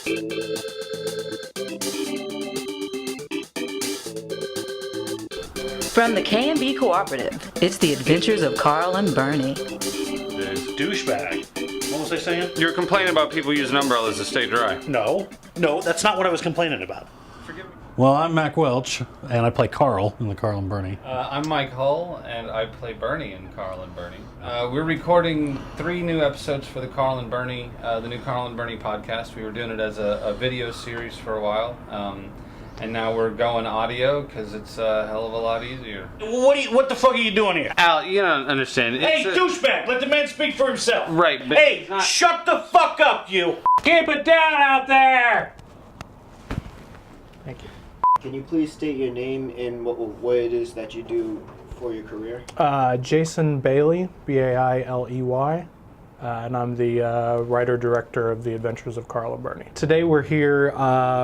From the K&B Cooperative, it's the adventures of Karl and Bernie. This douchebag. What was I saying? You're complaining about people using umbrellas to stay dry. No, that's not what I was complaining about. Forgive me. Well, I'm Mac Welch, and I play Karl in the Karl and Bernie. I'm Mike Hull, and I play Bernie in Karl and Bernie. We're recording 3 new episodes for the Karl and Bernie, the new Karl and Bernie podcast. We were doing it as a video series for a while, and now we're going audio because it's a hell of a lot easier. What the fuck are you doing here? Al, you don't understand. Hey, douchebag, let the man speak for himself. Right, but hey, shut the fuck up, you. Keep it down out there. Thank you. Can you please state your name and what it is that you do for your career? Jason Bailey, Bailey, and I'm the writer-director of The Adventures of Karl and Bernie. Today we're here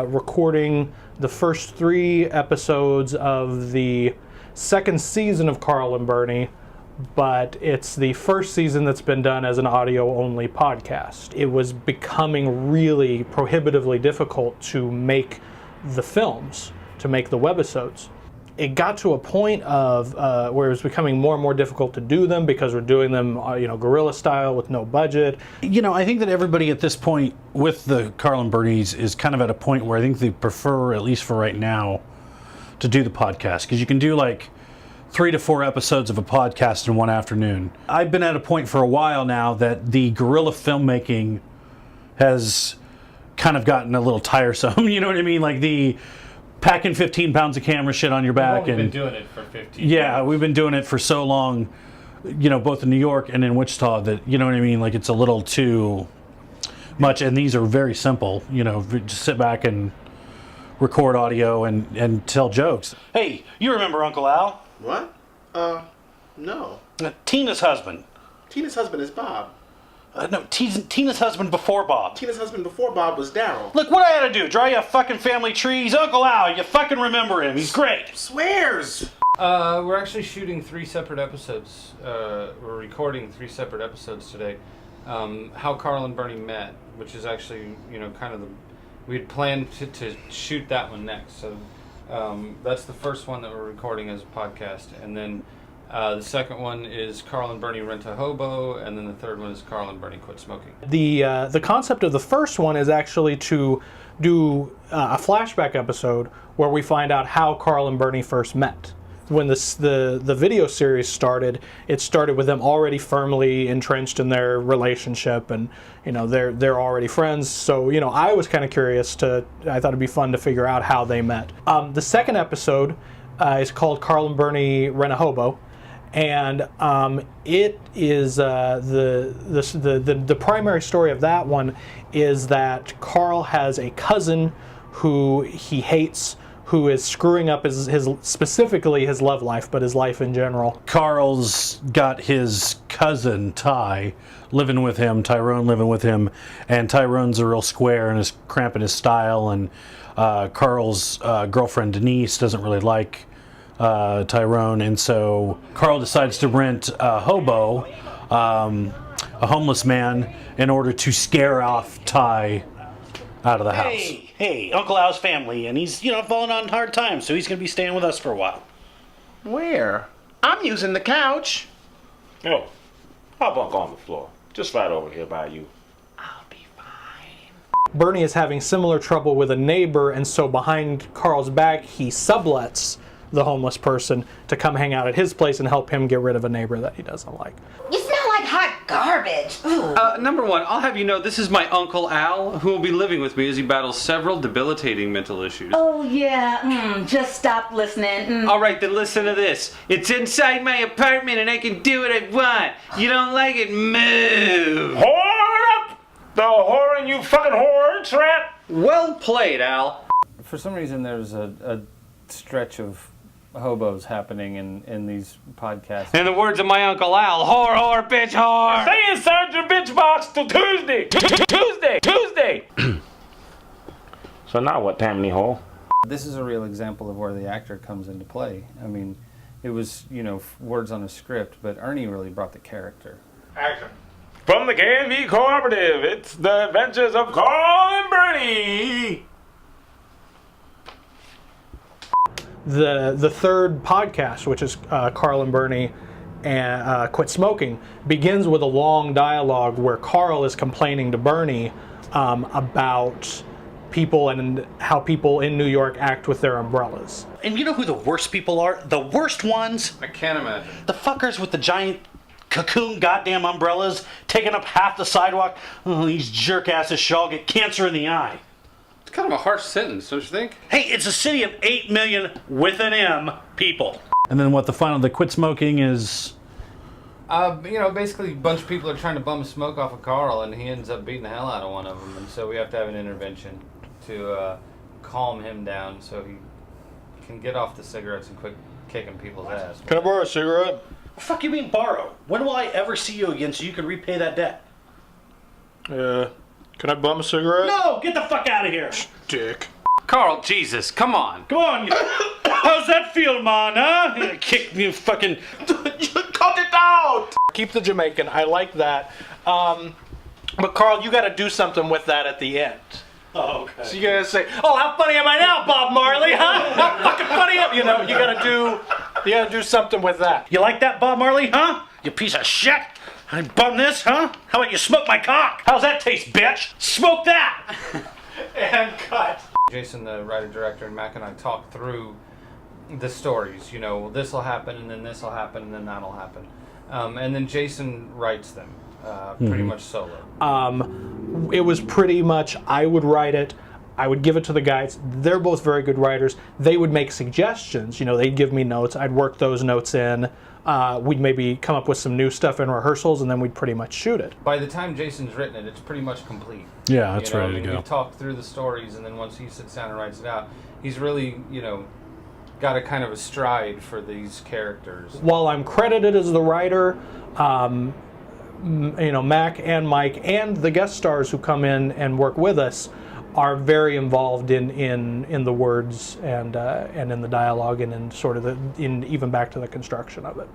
recording the first 3 episodes of the second season of Karl and Bernie, but it's the first season that's been done as an audio-only podcast. It was becoming really prohibitively difficult to make the films, to make the webisodes. It got to a point of where it was becoming more and more difficult to do them because we're doing them, guerrilla style with no budget. I think that everybody at this point with the Karl and Bernie's is kind of at a point where I think they prefer, at least for right now, to do the podcast, because you can do like 3 to 4 episodes of a podcast in one afternoon. I've been at a point for a while now that the guerrilla filmmaking has kind of gotten a little tiresome. You know what I mean? Like the packing 15 pounds of camera shit on your back. We've been doing it for 15 Yeah, years. we've been doing it for so long, both in New York and in Wichita, that, you know what I mean? Like it's a little too much. And these are very simple, just sit back and record audio and tell jokes. Hey, you remember Uncle Al? What? No. Tina's husband. Tina's husband is Bob. No, Tina's husband before Bob. Tina's husband before Bob was Daryl. Look, what I had to do, draw you a fucking family tree. He's Uncle Al. You fucking remember him. He's great. Swears! We're actually shooting 3 separate episodes. We're recording 3 separate episodes today. How Karl and Bernie met, which is actually, kind of we had planned to shoot that one next. So that's the first one that we're recording as a podcast. And then the second one is Karl and Bernie Rent a Hobo, and then the third one is Karl and Bernie Quit Smoking. The concept of the first one is actually to do a flashback episode where we find out how Karl and Bernie first met. When the video series started, it started with them already firmly entrenched in their relationship, and they're already friends. So I was kind of curious I thought it'd be fun to figure out how they met. The second episode is called Karl and Bernie Rent a Hobo. And it is the primary story of that one is that Karl has a cousin who he hates, who is screwing up his specifically his love life, but his life in general. Karl's got his cousin Tyrone living with him, and Tyrone's a real square and is cramping his style, and Karl's girlfriend Denise doesn't really like Tyrone, and so Karl decides to rent a hobo, a homeless man, in order to scare off Ty out of the house. Hey, Uncle Al's family, and he's, falling on hard times, so he's going to be staying with us for a while. Where? I'm using the couch. Oh, I'll bunk on the floor. Just right over here by you. I'll be fine. Bernie is having similar trouble with a neighbor, and so behind Karl's back, he sublets the homeless person to come hang out at his place and help him get rid of a neighbor that he doesn't like. You smell like hot garbage. Number one, I'll have you know this is my Uncle Al, who will be living with me as he battles several debilitating mental issues. Oh, yeah. Just stop listening. All right, then listen to this. It's inside my apartment and I can do what I want. You don't like it? Move. Whore up! The whore and you fucking whore, rat! Well played, Al. For some reason, there's a stretch of hobos happening in these podcasts. In the words of my Uncle Al, whore, bitch, whore. Stay inside your bitch box till Tuesday! Tuesday! So now what, Tammany Hole? This is a real example of where the actor comes into play. I mean, it was, words on a script, but Ernie really brought the character. Action. From the K&B Cooperative, it's the adventures of Karl and Bernie. The third podcast, which is Karl and Bernie and Quit Smoking, begins with a long dialogue where Karl is complaining to Bernie about people and how people in New York act with their umbrellas. And you know who the worst people are? The worst ones? I can't imagine. The fuckers with the giant cocoon goddamn umbrellas taking up half the sidewalk. Oh, these jerk asses should all get cancer in the eye. It's kind of a harsh sentence, don't you think? Hey, it's a city of 8 million with an M people. And then the Quit Smoking is... Basically a bunch of people are trying to bum smoke off of Karl, and he ends up beating the hell out of one of them, and so we have to have an intervention to calm him down so he can get off the cigarettes and quit kicking people's ass. Can I borrow a cigarette? What the fuck you mean borrow? When will I ever see you again so you can repay that debt? Can I bum a cigarette? No, get the fuck out of here. Dick. Karl, Jesus, come on. Go on. How's that feel, man, huh? Kick me fucking... Cut it out! Keep the Jamaican. I like that. But Karl, you got to do something with that at the end. Oh, okay. So you got to say, "Oh, how funny am I now, Bob Marley? Huh? How fucking funny am you know? You got to do something with that. You like that, Bob Marley, huh? You piece of shit. I bum this, huh? How about you smoke my cock? How's that taste, bitch? Smoke that! And cut. Jason, the writer-director, and Mac and I talked through the stories. You know, this will happen, and then this will happen, and then that'll happen. And then Jason writes them pretty much solo. It was pretty much, I would write it, I would give it to the guys. They're both very good writers. They would make suggestions. You know, they'd give me notes. I'd work those notes in. We'd maybe come up with some new stuff in rehearsals, and then we'd pretty much shoot it. By the time Jason's written it, it's pretty much complete. Yeah, it's ready to go. We've talked through the stories, and then once he sits down and writes it out, he's really, got a kind of a stride for these characters. While I'm credited as the writer, Mac and Mike and the guest stars who come in and work with us are very involved in the words and in the dialogue and in sort of even back to the construction of it.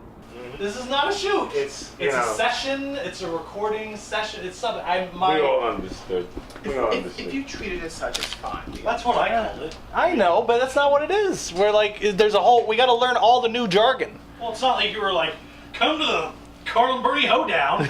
This is not a shoot. It's a session. It's a recording session. It's something. We all understood. If you treat it as such, it's fine. That's what I called it. I know, but that's not what it is. We're like, there's we got to learn all the new jargon. Well, it's not like you were like, come to the Karl and Bernie hoedown.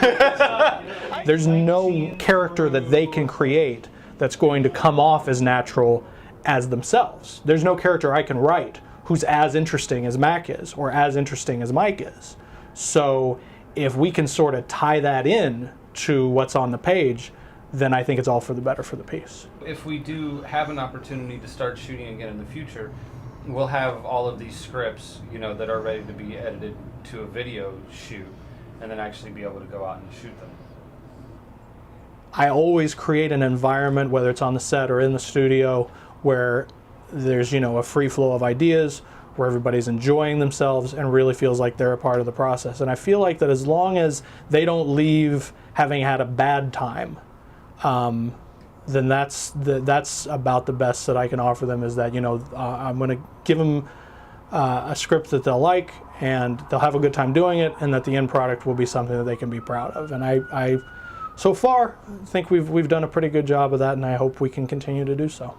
There's no character that they can create that's going to come off as natural as themselves. There's no character I can write who's as interesting as Mac is or as interesting as Mike is. So if we can sort of tie that in to what's on the page, then I think it's all for the better for the piece. If we do have an opportunity to start shooting again in the future, we'll have all of these scripts, that are ready to be edited to a video shoot, and then actually be able to go out and shoot them. I always create an environment, whether it's on the set or in the studio, where there's, a free flow of ideas, where everybody's enjoying themselves and really feels like they're a part of the process. And I feel like that as long as they don't leave having had a bad time, then that's about the best that I can offer them, is that, I'm going to give them a script that they'll like, and they'll have a good time doing it, and that the end product will be something that they can be proud of. And I so far think we've done a pretty good job of that, and I hope we can continue to do so.